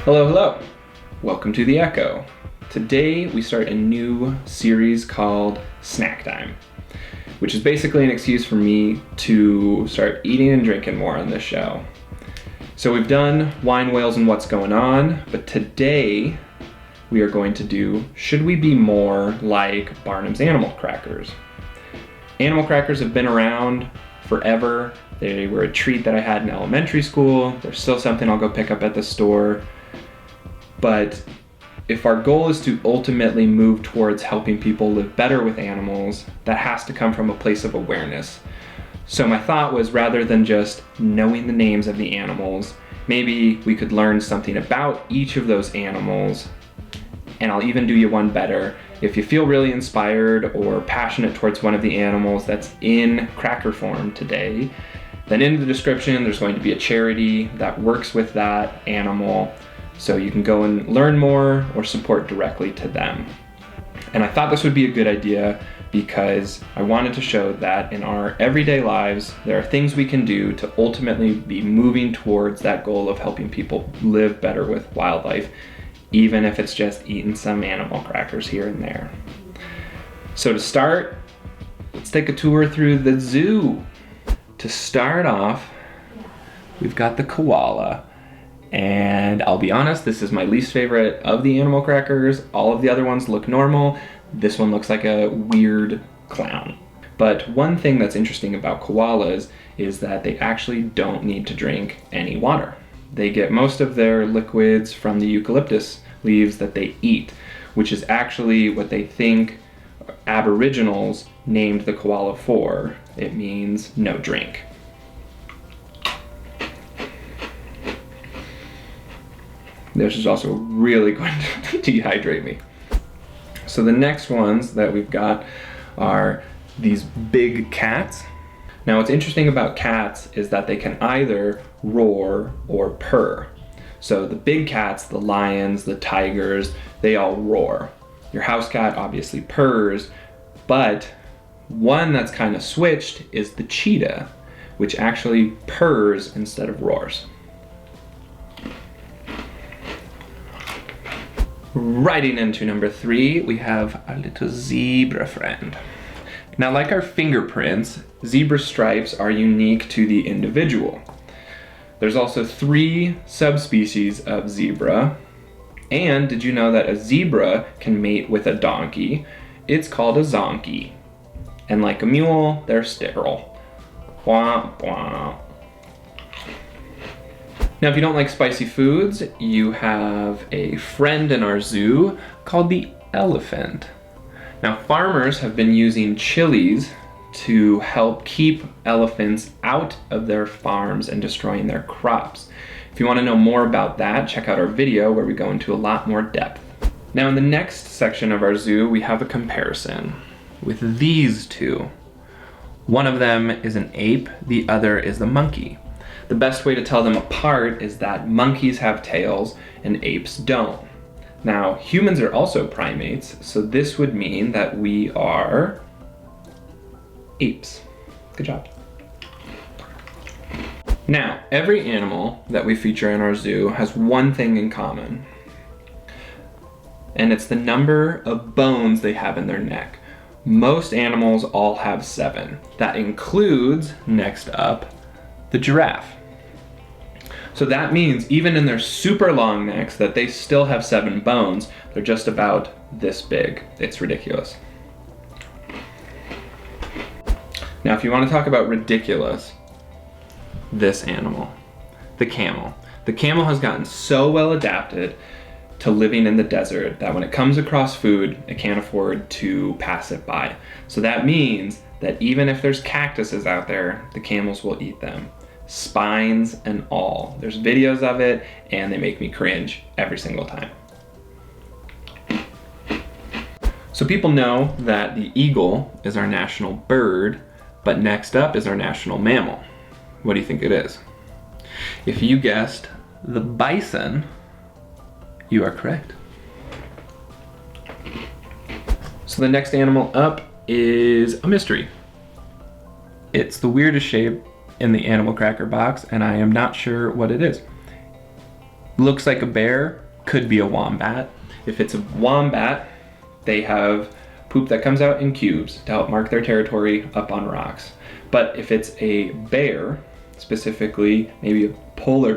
Hello, hello. Welcome to The Echo. Today we start a new series called Snack Time, which is basically an excuse for me to start eating and drinking more on this show. So we've done wine, whales, and what's going on, but today we are going to do should we be more like Barnum's Animal Crackers? Animal crackers have been around forever. They were a treat that I had in elementary school. They're still something I'll go pick up at the store. But if our goal is to ultimately move towards helping people live better with animals, that has to come from a place of awareness. So my thought was, rather than just knowing the names of the animals, maybe we could learn something about each of those animals. And I'll even do you one better. If you feel really inspired or passionate towards one of the animals that's in cracker form today, then in the description there's going to be a charity that works with that animal, so you can go and learn more or support directly to them. And I thought this would be a good idea because I wanted to show that in our everyday lives there are things we can do to ultimately be moving towards that goal of helping people live better with wildlife, even if it's just eating some animal crackers here and there. So to start, let's take a tour through the zoo. To start off, we've got the koala. And I'll be honest, this is my least favorite of the animal crackers. All of the other ones look normal. This one looks like a weird clown. But one thing that's interesting about koalas is that they actually don't need to drink any water. They get most of their liquids from the eucalyptus leaves that they eat, which is actually what they think Aboriginals named the koala for. It means no drink. This is also really going to dehydrate me. So the next ones that we've got are these big cats. Now what's interesting about cats is that they can either roar or purr. So the big cats, the lions, the tigers, they all roar. Your house cat obviously purrs, but one that's kind of switched is the cheetah, which actually purrs instead of roars. Riding into number 3, we have our little zebra friend. Now, like our fingerprints, zebra stripes are unique to the individual. There's also 3 subspecies of zebra. And did you know that a zebra can mate with a donkey? It's called a zonkey. And like a mule, they're sterile. Wah, wah. Now, if you don't like spicy foods, you have a friend in our zoo called the elephant. Now, farmers have been using chilies to help keep elephants out of their farms and destroying their crops. If you want to know more about that, check out our video where we go into a lot more depth. Now, in the next section of our zoo, we have a comparison with these two. One of them is an ape, the other is the monkey. The best way to tell them apart is that monkeys have tails and apes don't. Now, humans are also primates, so this would mean that we are apes. Good job. Now, every animal that we feature in our zoo has one thing in common, and it's the number of bones they have in their neck. Most animals all have 7. That includes, next up, the giraffe. So that means even in their super long necks that they still have 7 bones. They're just about this big. It's ridiculous. Now, if you want to talk about ridiculous, this animal, the camel. The camel has gotten so well adapted to living in the desert that when it comes across food, it can't afford to pass it by. So that means that even if there's cactuses out there, the camels will eat them. Spines and all. There's videos of it and they make me cringe every single time. So people know that the eagle is our national bird, but next up is our national mammal. What do you think it is? If you guessed the bison, you are correct. So the next animal up is a mystery. It's the weirdest shape in the animal cracker box, and I am not sure what it is. looks like a bear, could be a wombat. If it's a wombat, they have poop that comes out in cubes to help mark their territory up on rocks. But if it's a bear, specifically maybe a polar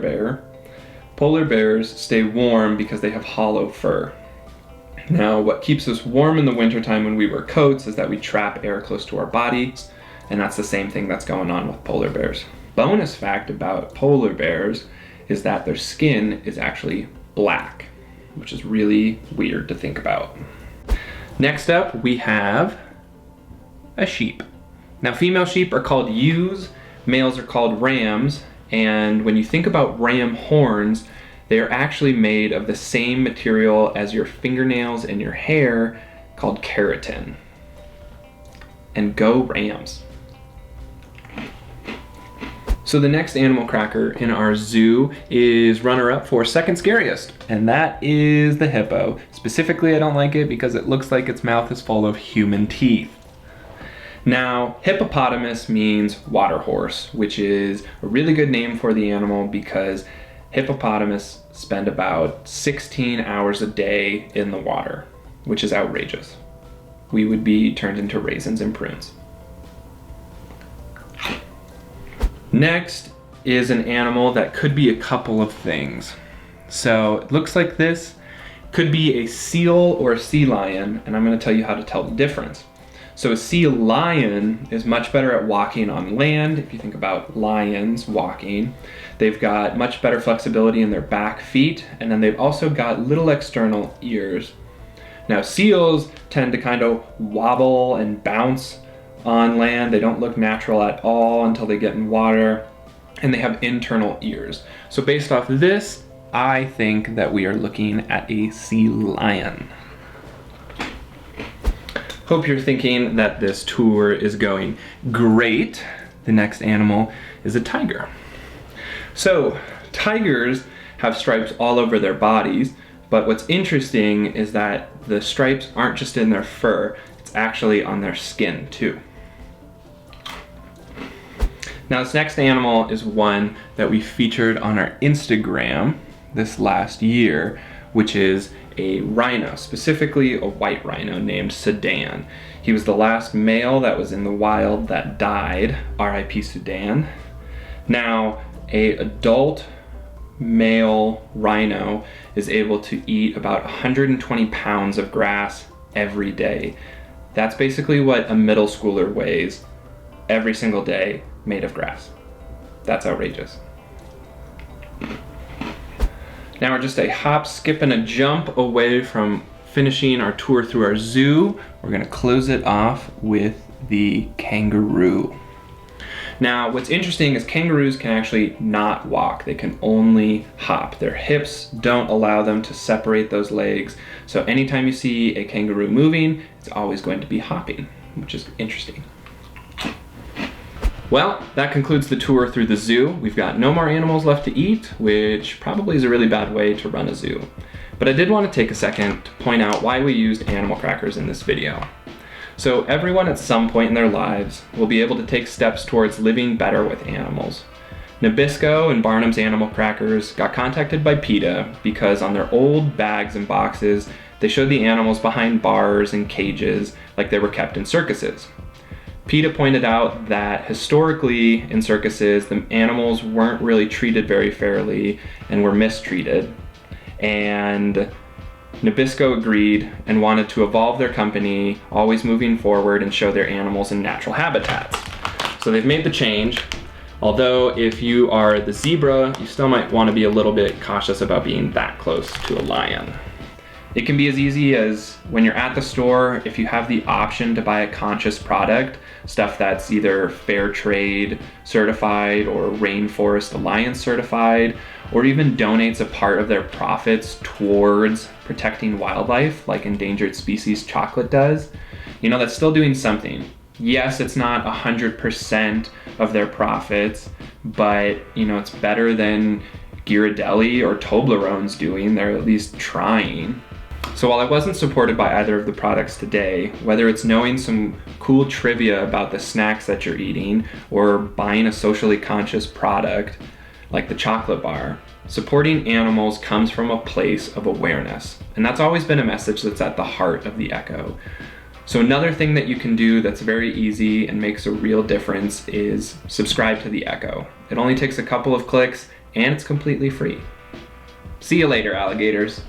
bears stay warm because they have hollow fur. Now, what keeps us warm in the wintertime when we wear coats is that we trap air close to our bodies, and that's the same thing that's going on with polar bears. Bonus fact about polar bears is that their skin is actually black, which is really weird to think about. Next up, we have a sheep. Now, female sheep are called ewes, males are called rams, and when you think about ram horns, they are actually made of the same material as your fingernails and your hair, called keratin. And go Rams. So the next animal cracker in our zoo is runner-up for second scariest, and that is the hippo. Specifically, I don't like it because it looks like its mouth is full of human teeth. Now, hippopotamus means water horse, which is a really good name for the animal because hippopotamus spend about 16 hours a day in the water, which is outrageous. We would be turned into raisins and prunes. Next is an animal that could be a couple of things. So it looks like this could be a seal or a sea lion, and I'm going to tell you how to tell the difference. So a sea lion is much better at walking on land. If you think about lions walking, they've got much better flexibility in their back feet, and then they've also got little external ears. Now, seals tend to kind of wobble and bounce on land. They don't look natural at all until they get in water, and they have internal ears. So based off of this, I think that we are looking at a sea lion. Hope you're thinking that this tour is going great. The next animal is a tiger. So, tigers have stripes all over their bodies, but what's interesting is that the stripes aren't just in their fur, it's actually on their skin too. Now, this next animal is one that we featured on our Instagram this last year, which is a rhino, specifically a white rhino named Sudan. He was the last male that was in the wild that died, RIP Sudan. Now, an adult male rhino is able to eat about 120 pounds of grass every day. That's basically what a middle schooler weighs every single day made of grass. That's outrageous. Now we're just a hop, skip, and a jump away from finishing our tour through our zoo. We're gonna close it off with the kangaroo. Now, what's interesting is kangaroos can actually not walk. They can only hop. Their hips don't allow them to separate those legs. So anytime you see a kangaroo moving, it's always going to be hopping, which is interesting. Well, that concludes the tour through the zoo. We've got no more animals left to eat, which probably is a really bad way to run a zoo. But I did want to take a second to point out why we used animal crackers in this video. So everyone at some point in their lives will be able to take steps towards living better with animals. Nabisco and Barnum's Animal Crackers got contacted by PETA because on their old bags and boxes, they showed the animals behind bars and cages like they were kept in circuses. PETA pointed out that historically in circuses, the animals weren't really treated very fairly and were mistreated. And Nabisco agreed and wanted to evolve their company, always moving forward and show their animals in natural habitats. So they've made the change. Although if you are the zebra, you still might want to be a little bit cautious about being that close to a lion. It can be as easy as when you're at the store, if you have the option to buy a conscious product, stuff that's either fair trade certified or Rainforest Alliance certified, or even donates a part of their profits towards protecting wildlife, like Endangered Species Chocolate does, that's still doing something. Yes, it's not 100% of their profits, but it's better than Ghirardelli or Toblerone's doing. They're at least trying. So while I wasn't supported by either of the products today, whether it's knowing some cool trivia about the snacks that you're eating or buying a socially conscious product, like the chocolate bar, supporting animals comes from a place of awareness. And that's always been a message that's at the heart of the Echo. So another thing that you can do that's very easy and makes a real difference is subscribe to the Echo. It only takes a couple of clicks and it's completely free. See you later, alligators.